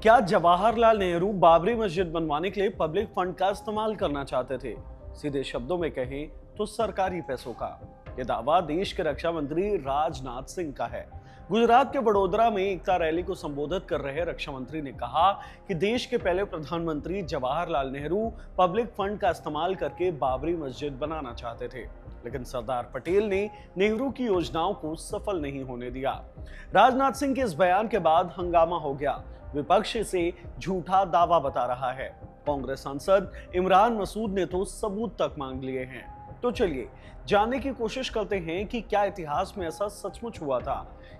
क्या जवाहरलाल नेहरू बाबरी मस्जिद बनवाने के लिए पब्लिक फंड का इस्तेमाल करना चाहते थे? सीधे शब्दों में कहें तो सरकारी पैसों का। यह दावा देश के रक्षा मंत्री राजनाथ सिंह का है। गुजरात के वडोदरा में एकता रैली को संबोधित कर रहे रक्षा मंत्री ने कहा कि देश के पहले प्रधानमंत्री जवाहरलाल नेहरू पब्लिक फंड का इस्तेमाल करके बाबरी मस्जिद बनाना चाहते थे, लेकिन सरदार पटेल ने नेहरू की योजनाओं को सफल नहीं होने दिया। राजनाथ सिंह के इस बयान के बाद हंगामा हो गया। विपक्ष इसे झूठा दावा बता रहा है। कांग्रेस सांसद इमरान मसूद ने तो सबूत तक मांग लिए हैं। तो चलिए जानने की कोशिश करते हैं कि क्या इतिहास में ऐसा सचमुच हुआ था।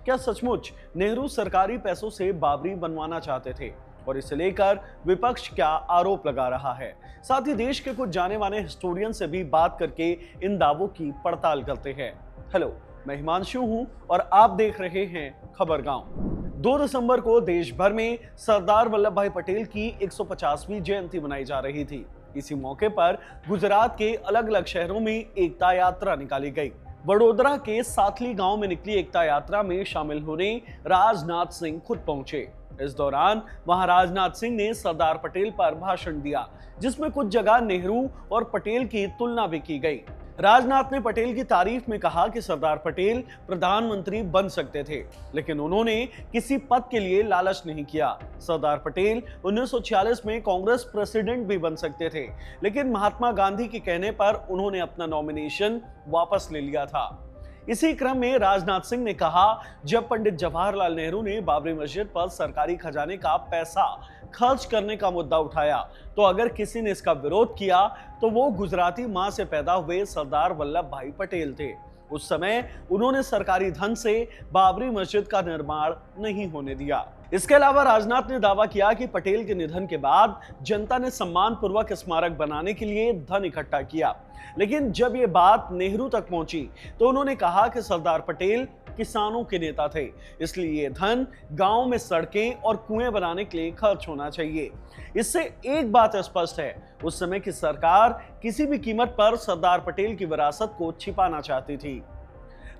क्या सचमुच नेहरू सरकारी पैसों से बाबरी बनवाना चाहते थे और इसे लेकर विपक्ष क्या आरोप लगा रहा है। साथ ही देश के कुछ जाने माने हिस्टोरियन से भी बात करके इन दावों की पड़ताल करते हैं। हेलो, मैं हिमांशु हूं और आप देख रहे हैं खबर गांव। 2 दिसंबर को देश भर में सरदार वल्लभ भाई पटेल की 150वीं जयंती मनाई जा रही थी। इसी मौके पर गुजरात के अलग अलग शहरों में एकता यात्रा निकाली गई। वडोदरा के साथली गांव में निकली एकता यात्रा में शामिल होने राजनाथ सिंह खुद पहुंचे। इस दौरान वहां राजनाथ सिंह ने सरदार पटेल पर भाषण दिया, जिसमें कुछ जगह नेहरू और पटेल की तुलना भी की गई। राजनाथ ने पटेल की तारीफ में कहा कि सरदार पटेल प्रधानमंत्री बन सकते थे, लेकिन उन्होंने किसी पद के लिए लालच नहीं किया। सरदार पटेल 1946 में कांग्रेस प्रेसिडेंट भी बन सकते थे, लेकिन महात्मा गांधी के कहने पर उन्होंने अपना नॉमिनेशन वापस ले लिया था। इसी क्रम में राजनाथ सिंह ने कहा, जब पंडित जवाहरलाल नेहरू ने बाबरी मस्जिद पर सरकारी खजाने का पैसा खर्च करने का मुद्दा उठाया, तो अगर किसी ने इसका विरोध किया तो वो गुजराती मां से पैदा हुए सरदार वल्लभ भाई पटेल थे। उस समय उन्होंने सरकारी धन से बाबरी मस्जिद का निर्माण नहीं होने दिया। इसके अलावा राजनाथ ने दावा किया कि पटेल के निधन के बाद जनता ने सम्मान पूर्वक स्मारक बनाने के लिए धन इकट्ठा किया, लेकिन जब ये बात नेहरू तक पहुंची तो उन्होंने कहा कि सरदार पटेल किसानों के नेता थे, इसलिए ये धन गांव में सड़कें और कुएं बनाने के लिए खर्च होना चाहिए। इससे एक बात स्पष्ट है, उस समय की सरकार किसी भी कीमत पर सरदार पटेल की विरासत को छिपाना चाहती थी।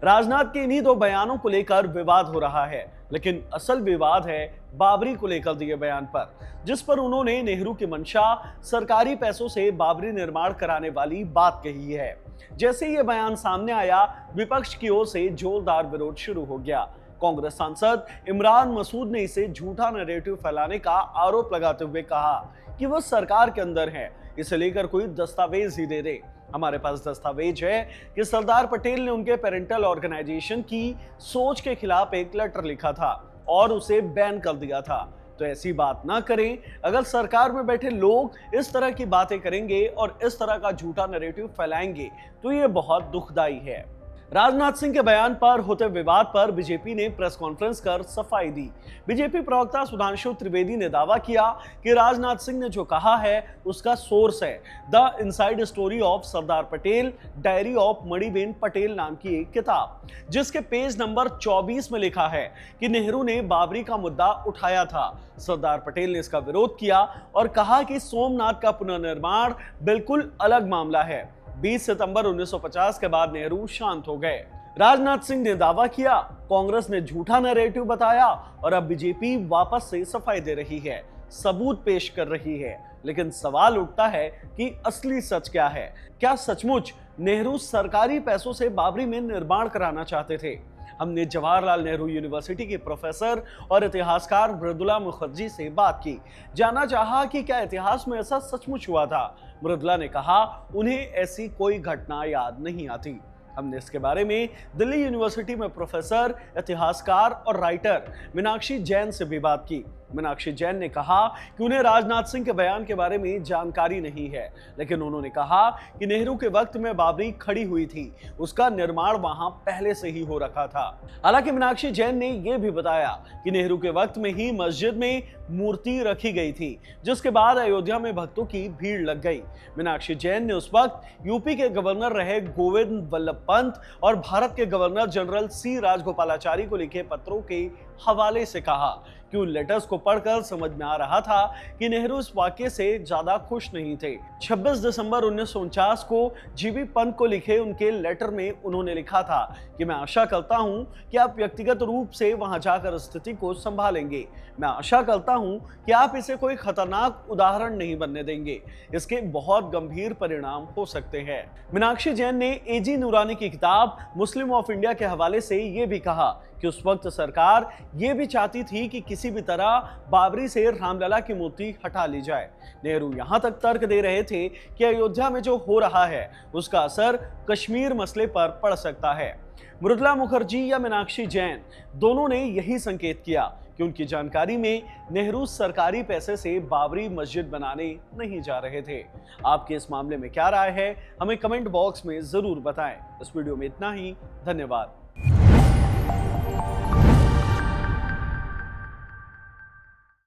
राजनाथ के इन्हीं 2 बयानों को लेकर विवाद हो रहा है, लेकिन असल विवाद है बाबरी को लेकर दिए बयान पर, जिस पर उन्होंने नेहरू की मंशा सरकारी पैसों से बाबरी निर्माण कराने वाली बात कही है। जैसे ये बयान सामने आया, विपक्ष की ओर से जोरदार विरोध शुरू हो गया। कांग्रेस सांसद इमरान मसूद ने इसे झूठा नैरेटिव फैलाने का आरोप लगाते हुए कहा कि वो सरकार के अंदर है, इसे लेकर कोई दस्तावेज ही दे दे। हमारे पास दस्तावेज है कि सरदार पटेल ने उनके पेरेंटल ऑर्गेनाइजेशन की सोच के खिलाफ एक लेटर लिखा था और उसे बैन कर दिया था। तो ऐसी बात ना करें। अगर सरकार में बैठे लोग इस तरह की बातें करेंगे और इस तरह का झूठा नैरेटिव फैलाएंगे तो ये बहुत दुखदाई है। राजनाथ सिंह के बयान पर होते विवाद पर बीजेपी ने प्रेस कॉन्फ्रेंस कर सफाई दी। बीजेपी प्रवक्ता सुधांशु त्रिवेदी ने दावा किया कि राजनाथ सिंह ने जो कहा है उसका सोर्स है the inside story of Sardar Patel, diary of Maniben Patel नाम की एक किताब, जिसके पेज नंबर 24 में लिखा है कि नेहरू ने बाबरी का मुद्दा उठाया था। सरदार पटेल ने इसका विरोध किया और कहा कि सोमनाथ का पुनर्निर्माण बिल्कुल अलग मामला है। 20 सितंबर 1950 के बाद नेहरू शांत हो गए। राजनाथ सिंह ने दावा किया, कांग्रेस ने झूठा नैरेटिव बताया और अब बीजेपी वापस से सफाई दे रही है, सबूत पेश कर रही है। लेकिन सवाल उठता है कि असली सच क्या है? क्या सचमुच नेहरू सरकारी पैसों से बाबरी में निर्माण कराना चाहते थे? हमने जवाहरलाल नेहरू यूनिवर्सिटी के प्रोफेसर और इतिहासकार मृदुला मुखर्जी से बात की, जानना चाहा कि क्या इतिहास में ऐसा सचमुच हुआ था। मृदुला ने कहा उन्हें ऐसी कोई घटना याद नहीं आती। हमने इसके बारे में दिल्ली यूनिवर्सिटी में प्रोफेसर, इतिहासकार और राइटर मीनाक्षी जैन से भी बात की। मीनाक्षी जैन ने कहा कि उन्हें राजनाथ सिंह के बयान के बारे में जानकारी नहीं है, लेकिन उन्होंने कहा कि नेहरू के वक्त में बाबरी खड़ी हुई थी, उसका निर्माण वहां पहले से ही हो रखा था। हालांकि मीनाक्षी जैन ने यह भी बताया कि नेहरू के वक्त में ही मस्जिद में मूर्ति रखी गई थी, जिसके बाद अयोध्या में भक्तों की भीड़ लग गई। मीनाक्षी जैन ने उस वक्त यूपी के गवर्नर रहे गोविंद वल्लभ पंत और भारत के गवर्नर जनरल सी राजगोपालाचारी को लिखे पत्रों के हवाले से कहा कि उन लेटर्स को पढ़कर समझ में आ रहा था कि नेहरू इस वाक्य से ज्यादा खुश नहीं थे। 26 दिसंबर 1949 को जीबी पंत को लिखे उनके लेटर में उन्होंने लिखा था कि मैं आशा करता हूं कि आप व्यक्तिगत रूप से वहां जाकर स्थिति को संभालेंगे। मैं आशा करता हूं कि आप इसे कोई खतरनाक उदाहरण नहीं बनने देंगे। इसके बहुत गंभीर परिणाम हो सकते हैं। मीनाक्षी जैन ने एजी नूरानी की किताब मुस्लिम ऑफ इंडिया के हवाले से ये भी कहा कि उस वक्त सरकार ये भी चाहती थी कि किसी भी तरह बाबरी से रामलला की मूर्ति हटा ली जाए। नेहरू यहां तक तर्क दे रहे थे कि अयोध्या में जो हो रहा है उसका असर कश्मीर मसले पर पड़ सकता है। मृदुला मुखर्जी या मीनाक्षी जैन दोनों ने यही संकेत किया कि उनकी जानकारी में नेहरू सरकारी पैसे से बाबरी मस्जिद बनाने नहीं जा रहे थे। आपके इस मामले में क्या राय है, हमें कमेंट बॉक्स में जरूर बताएं। इस वीडियो में इतना ही। धन्यवाद।